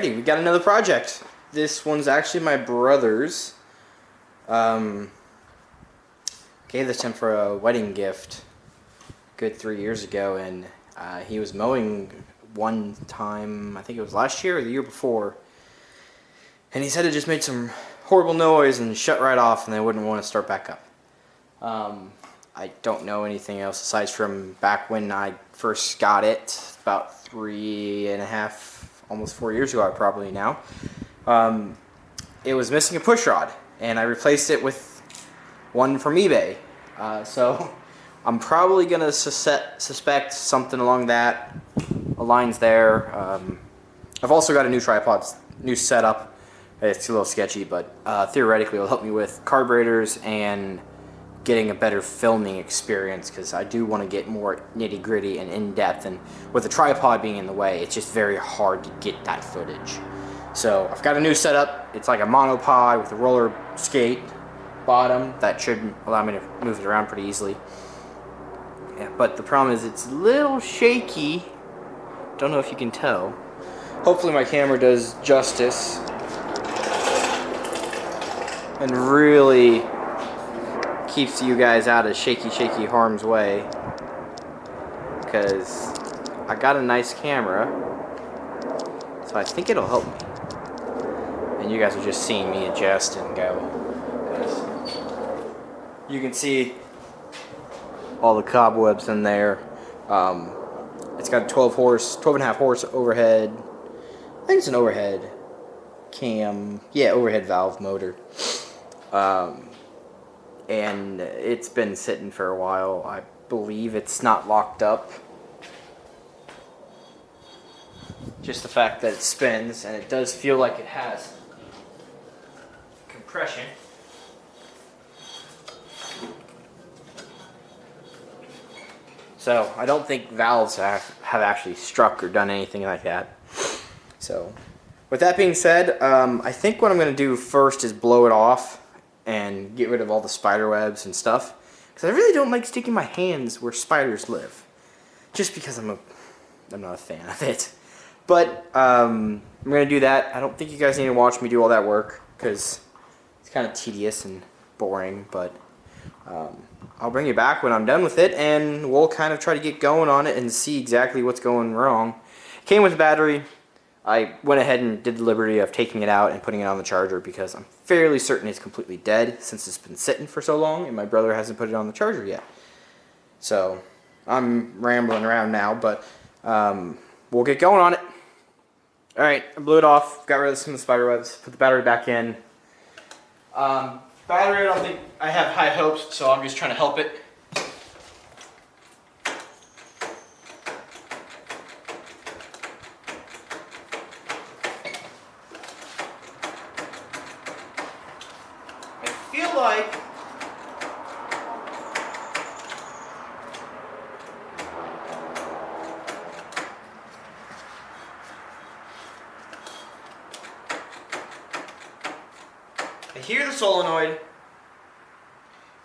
Alrighty, we got another project. This one's actually my brother's. Gave this to him for a wedding gift good 3 years ago, and he was mowing one time, I think it was last year or the year before, and he said it just made some horrible noise and shut right off, and they wouldn't want to start back up. I don't know anything else aside from back when I first got it about 3.5, almost 4 years ago, probably now. It was missing a push rod, and I replaced it with one from eBay. So I'm probably gonna suspect something along that lines there. I've also got a new tripod, new setup. It's a little sketchy, but theoretically it'll help me with carburetors and getting a better filming experience, because I do want to get more nitty gritty and in depth, and with the tripod being in the way, it's just very hard to get that footage. So I've got a new setup. It's like a monopod with a roller skate bottom that should allow me to move it around pretty easily. Yeah, but the problem is it's a little shaky. Don't know if you can tell. Hopefully my camera does justice and really keeps you guys out of shaky harm's way, because I got a nice camera, so I think it'll help me. And you guys are just seeing me adjust and go. You can see all the cobwebs in there. It's got a 12.5 horse overhead. I think it's an overhead cam. Yeah, overhead valve motor. And it's been sitting for a while. I believe it's not locked up. Just the fact that it spins, and it does feel like it has compression. So I don't think valves have actually struck or done anything like that. So with that being said, I think what I'm going to do first is blow it off and get rid of all the spider webs and stuff, because I really don't like sticking my hands where spiders live, just because I'm not a fan of it. But I'm gonna do that. I don't think you guys need to watch me do all that work, because it's kind of tedious and boring, but I'll bring you back when I'm done with it, and we'll kind of try to get going on it and see exactly what's going wrong. It came with a battery. I went ahead and did the liberty of taking it out and putting it on the charger, because I'm fairly certain it's completely dead since it's been sitting for so long and my brother hasn't put it on the charger yet. So I'm rambling around now, but we'll get going on it. Alright, I blew it off, got rid of some of the spider webs, put the battery back in. Battery, I don't think I have high hopes, so I'm just trying to help it. Like I hear the solenoid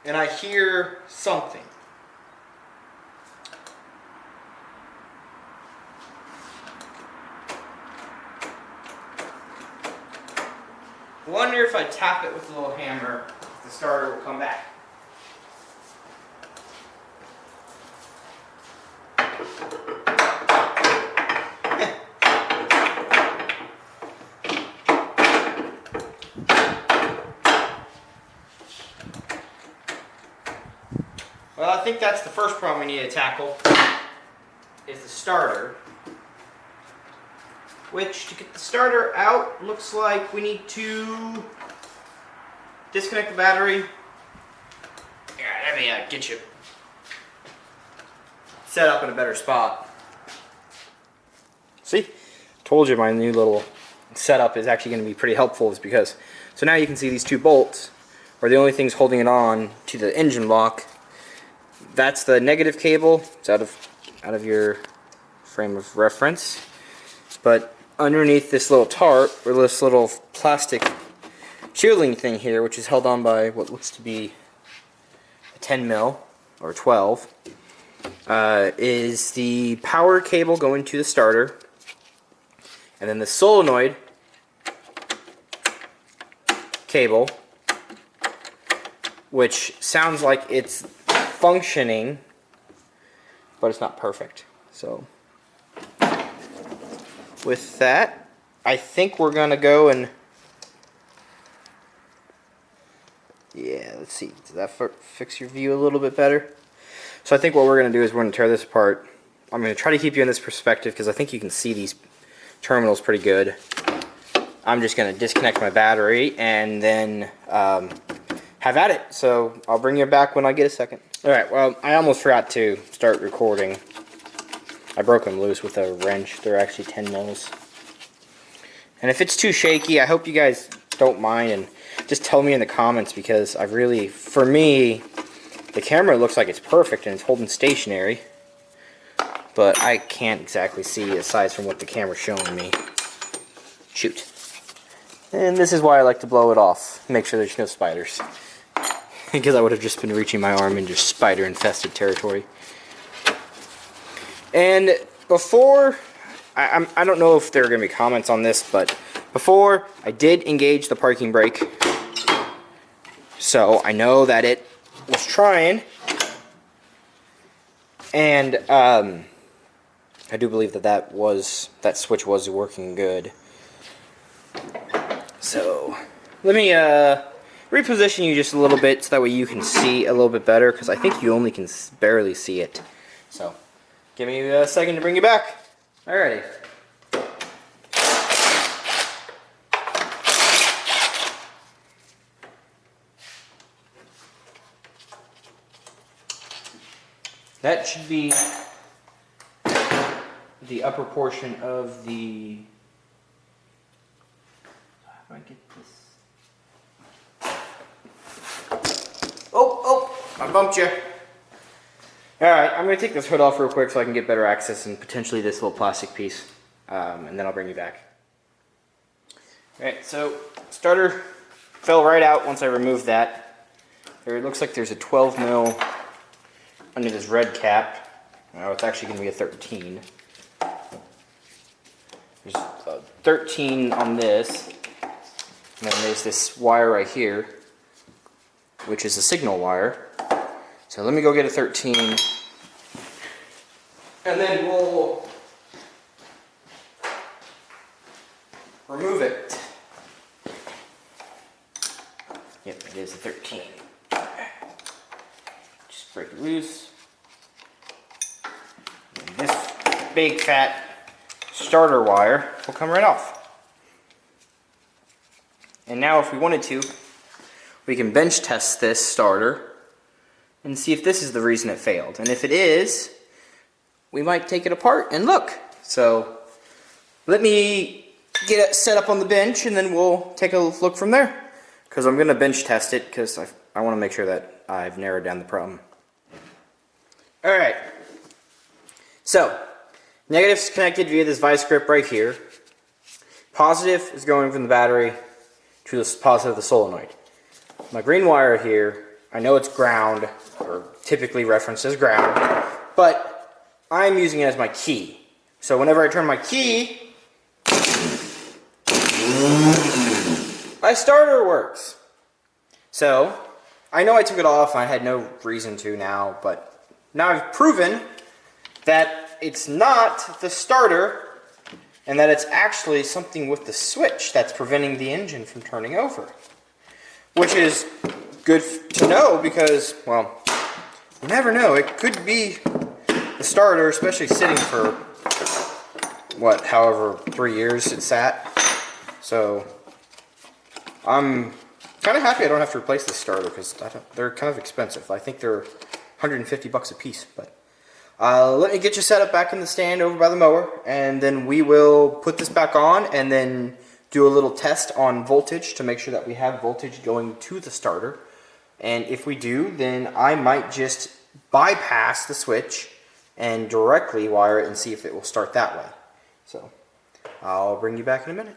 and I hear something. Wonder if I tap it with a little hammer, the starter will come back. Well, I think that's the first problem we need to tackle, is the starter. Which, to get the starter out, looks like we need to disconnect the battery. Yeah, let me get you set up in a better spot. See? Told you my new little setup is actually going to be pretty helpful, is because, so now you can see these two bolts are the only things holding it on to the engine block. That's the negative cable. It's out of your frame of reference. But underneath this little tarp, or this little plastic shielding thing here, which is held on by what looks to be a 10 mil or 12, is the power cable going to the starter, and then the solenoid cable, which sounds like it's functioning, but it's not perfect. So with that, I think we're gonna go and, yeah, let's see, does that fix your view a little bit better? So I think what we're gonna do is we're gonna tear this apart. I'm gonna try to keep you in this perspective because I think you can see these terminals pretty good. I'm just gonna disconnect my battery and then have at it. So I'll bring you back when I get a second. Alright, well, I almost forgot to start recording. I broke them loose with a wrench. They're actually 10 mils. And if it's too shaky, I hope you guys don't mind and just tell me in the comments, because I really, for me, the camera looks like it's perfect and it's holding stationary, but I can't exactly see aside from what the camera's showing me. Shoot. And this is why I like to blow it off. Make sure there's no spiders. Because I would have just been reaching my arm into spider-infested territory. And before, I don't know if there are going to be comments on this, but before I did engage the parking brake. So I know that it was trying. And I do believe that that switch was working good. So let me reposition you just a little bit so that way you can see a little bit better, because I think you only can barely see it. So give me a second to bring you back. Alrighty. That should be the upper portion of the... How do I get this? Oh, I bumped you. Alright, I'm going to take this hood off real quick so I can get better access and potentially this little plastic piece. And then I'll bring you back. Alright, so starter fell right out once I removed that. It looks like there's a 12 mil under this red cap. Oh, it's actually going to be a 13. There's a 13 on this. And then there's this wire right here, which is a signal wire. So let me go get a 13. And then we'll remove it. Yep, it is a 13. Just break it loose. And this big fat starter wire will come right off. And now if we wanted to, we can bench test this starter and see if this is the reason it failed. And if it is, we might take it apart and look. So let me get it set up on the bench and then we'll take a look from there. Because I'm going to bench test it because I want to make sure that I've narrowed down the problem. Alright. So, negative is connected via this vice grip right here. Positive is going from the battery to the positive of the solenoid. My green wire here, I know it's ground, or typically referenced as ground, but I'm using it as my key. So whenever I turn my key, my starter works. So, I know I took it off, I had no reason to now, but now I've proven that it's not the starter, and that it's actually something with the switch that's preventing the engine from turning over. Which is good to know because, well, you never know. It could be the starter, especially sitting for, what, however 3 years it sat. So, I'm kind of happy I don't have to replace this starter because they're kind of expensive. I think they're 150 bucks a piece, but... let me get you set up back in the stand over by the mower, and then we will put this back on and then do a little test on voltage to make sure that we have voltage going to the starter. And if we do, then I might just bypass the switch and directly wire it and see if it will start that way. So I'll bring you back in a minute.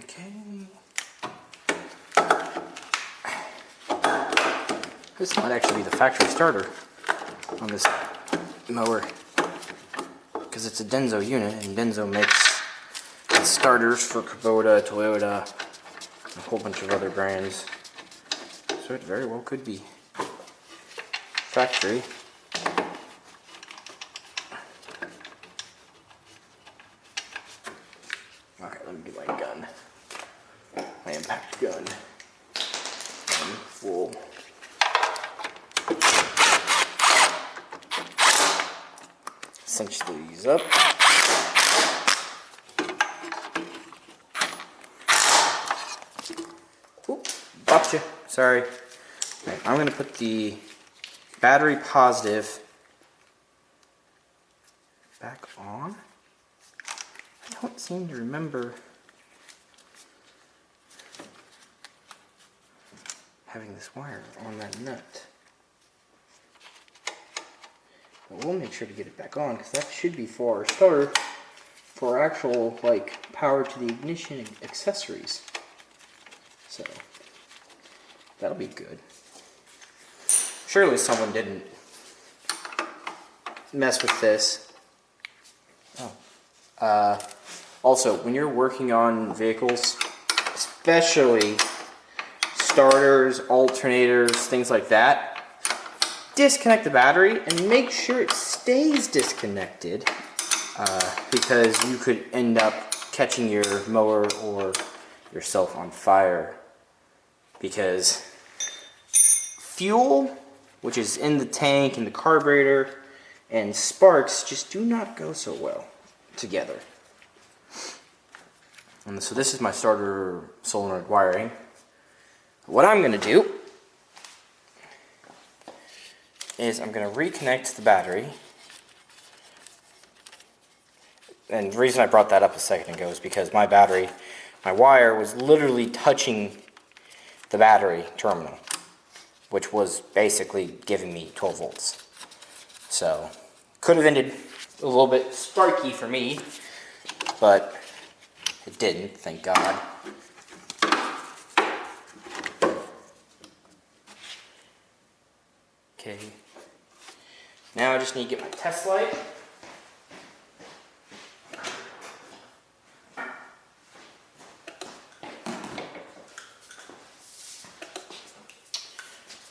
Okay. This might actually be the factory starter on this mower. because it's a Denso unit, and Denso makes starters for Kubota, Toyota, and a whole bunch of other brands. So it very well could be factory. Alright, let me get my gun. My impact gun. And we'll cinch these up. Oop, bopped you. Sorry. Right, I'm going to put the battery positive back on. I don't seem to remember having this wire on that nut. But we'll make sure to get it back on, because that should be for our starter, for our actual like power to the ignition accessories. So that'll be good. Surely someone didn't mess with this. Oh. Also, when you're working on vehicles, especially starters, alternators, things like that, disconnect the battery and make sure it stays disconnected, because you could end up catching your mower or yourself on fire, because fuel, which is in the tank and the carburetor, and sparks just do not go so well together. And so this is my starter solenoid wiring. What I'm going to do is I'm going to reconnect the battery. And the reason I brought that up a second ago is because my wire was literally touching the battery terminal, which was basically giving me 12 volts. So, could have ended a little bit sparky for me, but it didn't, thank God. Okay, now I just need to get my test light.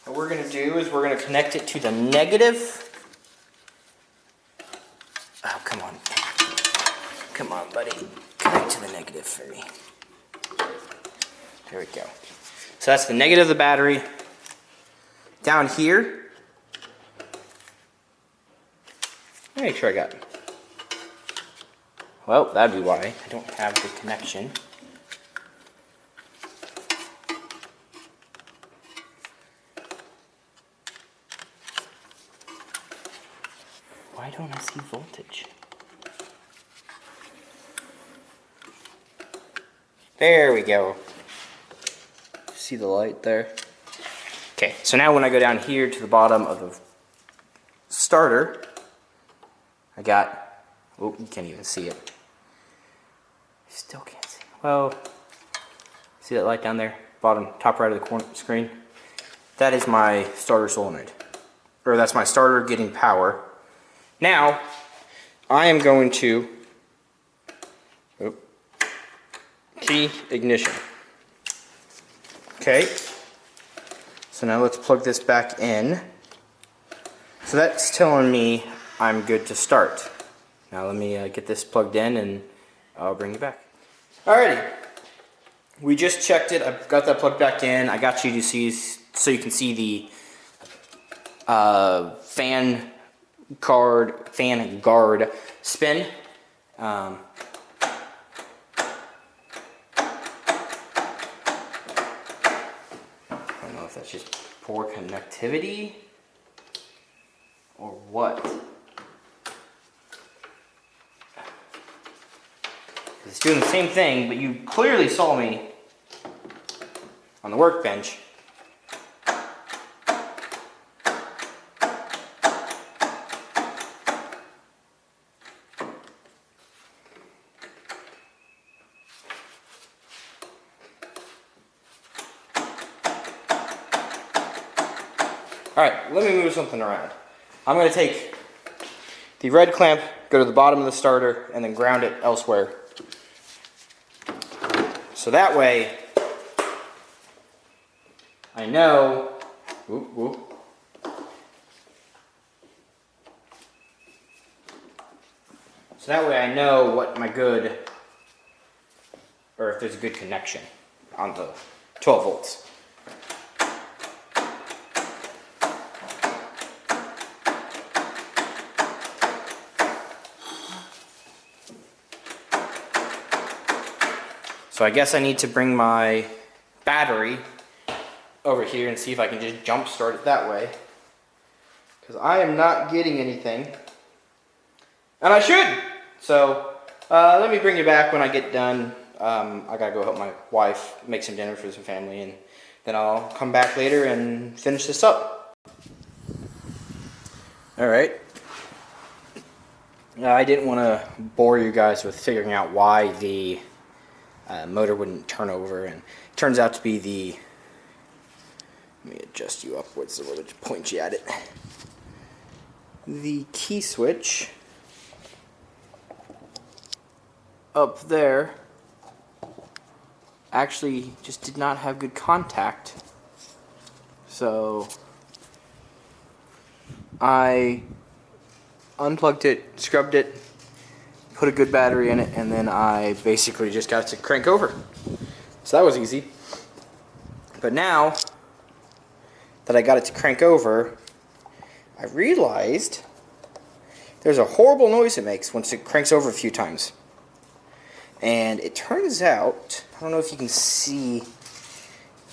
What we're going to do is we're going to connect it to the negative. Oh, come on. Come on, buddy. Connect to the negative for me. There we go. So that's the negative of the battery. Down here, let me make sure I got it. Well, that'd be why I don't have the connection. Why don't I see voltage? There we go. See the light there? Okay, so now when I go down here to the bottom of the starter, I got, oh, you can't even see it. Still can't see. Well, see that light down there? Bottom, top right of the corner screen? That is my starter solenoid. Or that's my starter getting power. Now, I am going to key ignition. Okay, so now let's plug this back in. So that's telling me I'm good to start. Now let me get this plugged in and I'll bring you back. Alrighty, we just checked it. I've got that plugged back in. I got you to see, so you can see the fan guard spin. I don't know if that's just poor connectivity or what. It's doing the same thing, but you clearly saw me on the workbench. Alright, let me move something around. I'm going to take the red clamp go to the bottom of the starter, and then ground it elsewhere. So that way, I know, whoop, whoop. So that way I know what my good, or if there's a good connection on the 12 volts. So I guess I need to bring my battery over here and see if I can just jump start it that way. Because I am not getting anything. And I should! So, let me bring you back when I get done. I gotta go help my wife make some dinner for some family, and then I'll come back later and finish this up. Alright. I didn't want to bore you guys with figuring out why the motor wouldn't turn over, and it turns out to be the, let me adjust you upwards a little bit to point you at it. The key switch up there actually just did not have good contact, so I unplugged it, scrubbed it, put a good battery in it, and then I basically just got it to crank over. So that was easy. But now that I got it to crank over, I realized there's a horrible noise it makes once it cranks over a few times. And it turns out, I don't know if you can see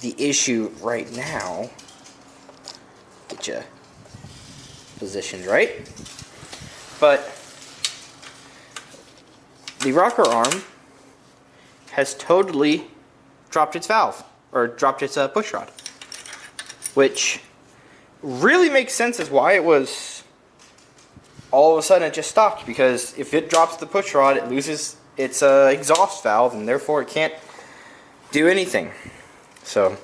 the issue right now. Get you positioned right. But the rocker arm has totally dropped its valve, or dropped its push rod, which really makes sense as why it was all of a sudden it just stopped, because if it drops the push rod, it loses its exhaust valve, and therefore it can't do anything. So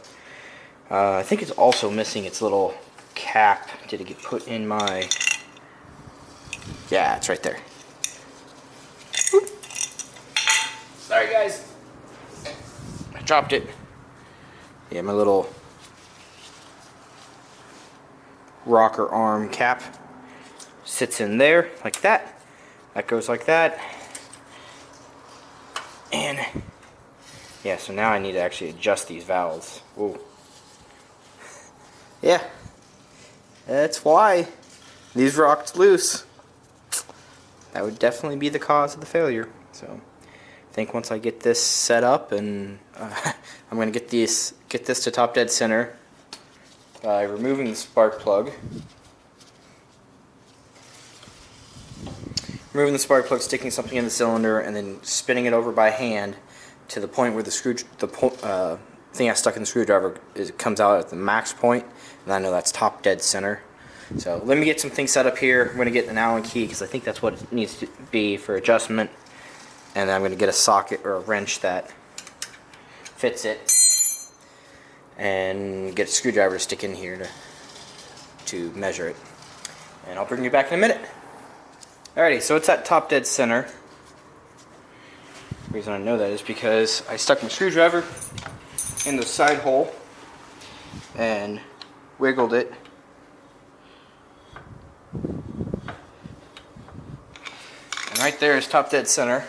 I think it's also missing its little cap. Did it get put in my, yeah, it's right there. Whoop. Sorry guys, I dropped it. Yeah, my little rocker arm cap sits in there like that. That goes like that. And yeah, so now I need to actually adjust these valves. Ooh. Yeah, that's why these rocked loose. That would definitely be the cause of the failure. So I think once I get this set up, and I'm going to get this to top dead center by removing the spark plug. Removing the spark plug, sticking something in the cylinder, and then spinning it over by hand to the point where the thing I stuck in the screwdriver comes out at the max point, and I know that's top dead center. So let me get some things set up here. I'm going to get an Allen key because I think that's what it needs to be for adjustment, and then I'm going to get a socket or a wrench that fits it, and get a screwdriver to stick in here to measure it. And I'll bring you back in a minute. Alrighty, so it's at top dead center. The reason I know that is because I stuck my screwdriver in the side hole and wiggled it. And right there is top dead center.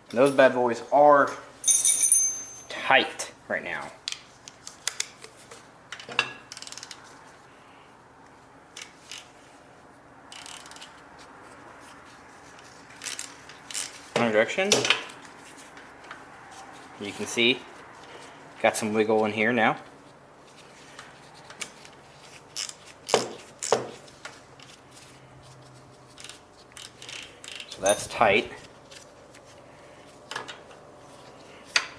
And those bad boys are tight right now. Wrong direction. You can see, got some wiggle in here now. So that's tight.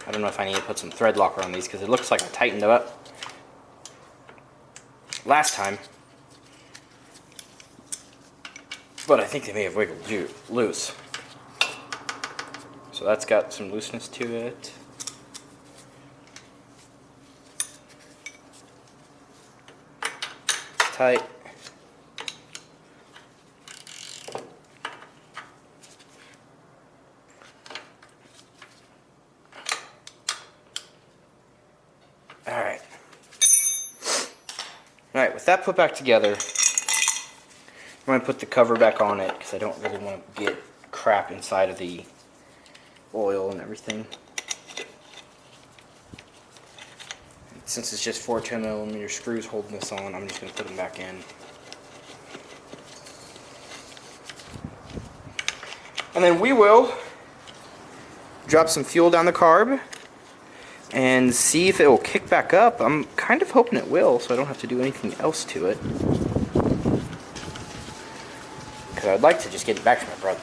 I don't know if I need to put some thread locker on these because it looks like I tightened them up last time. But I think they may have wiggled loose. So that's got some looseness to it. It's tight. Alright. Alright, with that put back together, I'm going to put the cover back on it because I don't really want to get crap inside of the oil and everything. Since it's just 4 10mm screws holding this on, I'm just going to put them back in. And then we will drop some fuel down the carb and see if it will kick back up. I'm kind of hoping it will, so I don't have to do anything else to it. Because I'd like to just get it back to my brother.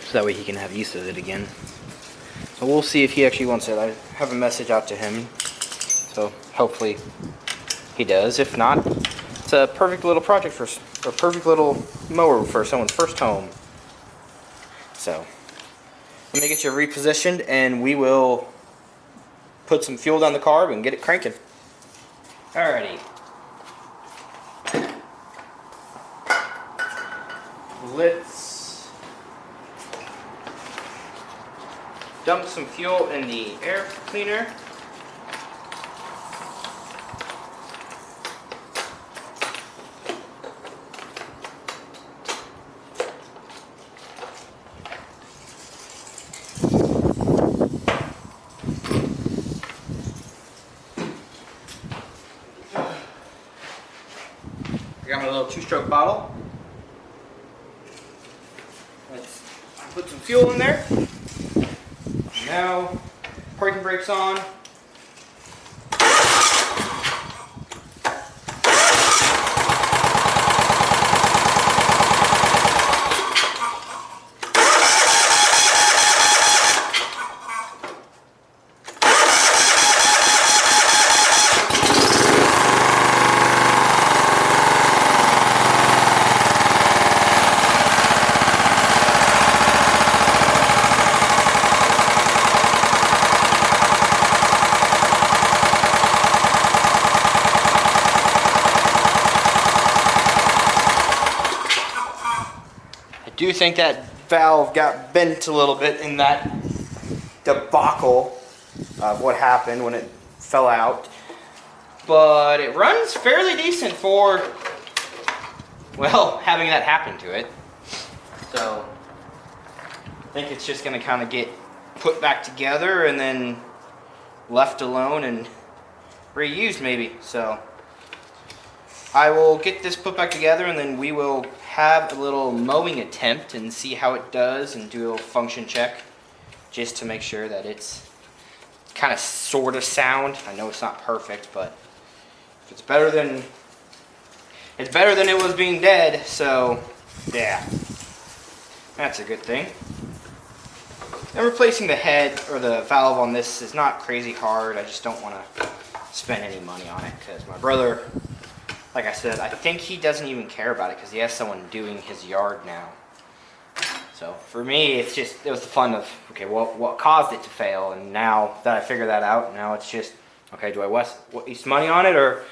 So that way he can have use of it again. So we'll see if he actually wants it. I have a message out to him, so hopefully he does. If not, it's a perfect little project for, or perfect little mower for someone's first home. So let me get you repositioned and we will put some fuel down the carb and get it cranking. Alrighty. Let's dump some fuel in the air cleaner. I got my little 2-stroke bottle. Let's put some fuel in there. Now, parking brakes on. I do think that valve got bent a little bit in that debacle of what happened when it fell out, but it runs fairly decent for, well, having that happen to it. So I think it's just going to kind of get put back together and then left alone and reused maybe. So I will get this put back together and then we will have a little mowing attempt and see how it does and do a little function check just to make sure that it's kind of sort of sound. I know it's not perfect, but if it's better than it was being dead, so yeah, that's a good thing. And replacing the head or the valve on this is not crazy hard. I just don't want to spend any money on it because my brother, like I said, I think he doesn't even care about it because he has someone doing his yard now. So for me, it was the fun of, okay, what caused it to fail? And now that I figured that out, now it's just, okay, do I waste money on it or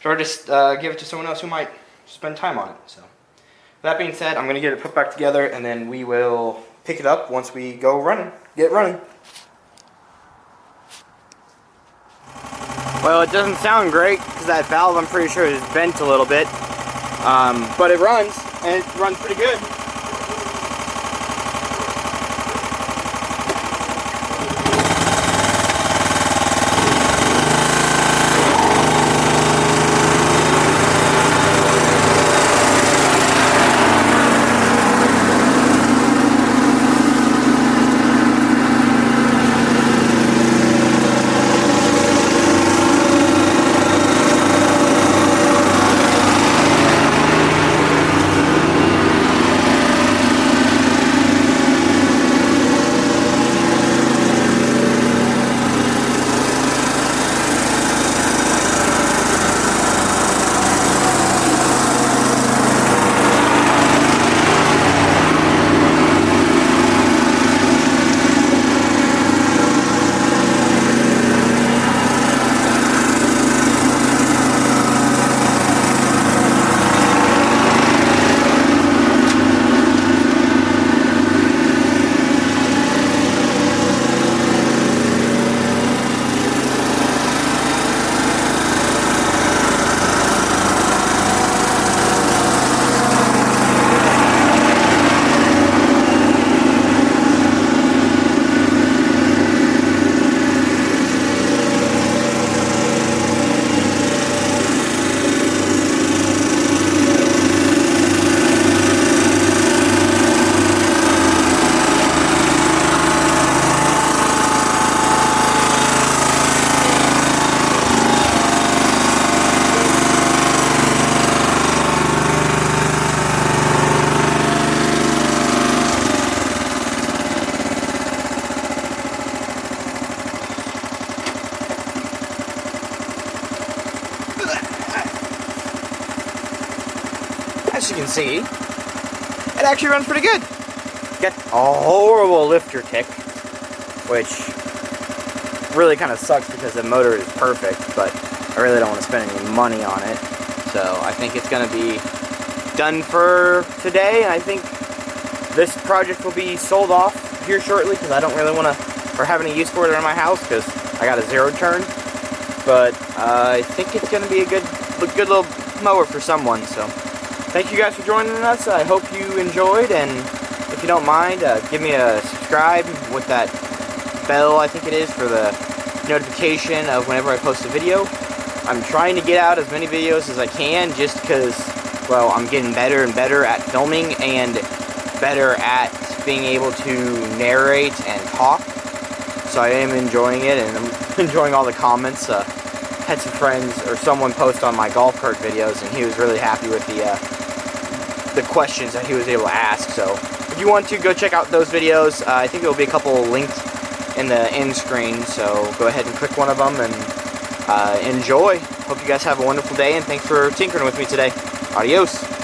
do I just give it to someone else who might spend time on it? So that being said, I'm going to get it put back together and then we will pick it up once we get running. Well, it doesn't sound great because that valve, I'm pretty sure, is bent a little bit. But it runs, and it runs pretty good. as you can see, it actually runs pretty good. Got a horrible lifter tick, which really kind of sucks because the motor is perfect, but I really don't want to spend any money on it. So I think it's going to be done for today, and I think this project will be sold off here shortly because I don't really want to, or have any use for it around my house because I got a 0 turn. But I think it's going to be a good little mower for someone. So thank you guys for joining us. I hope you enjoyed, and if you don't mind, give me a subscribe with that bell, I think it is, for the notification of whenever I post a video. I'm trying to get out as many videos as I can just because, well, I'm getting better and better at filming and better at being able to narrate and talk. So I am enjoying it, and I'm enjoying all the comments. Had some friends or someone post on my golf cart videos, and he was really happy with the questions that he was able to ask. So if you want to, go check out those videos. I think there will be a couple linked in the end screen, so go ahead and click one of them and enjoy. Hope you guys have a wonderful day, and thanks for tinkering with me today. Adios.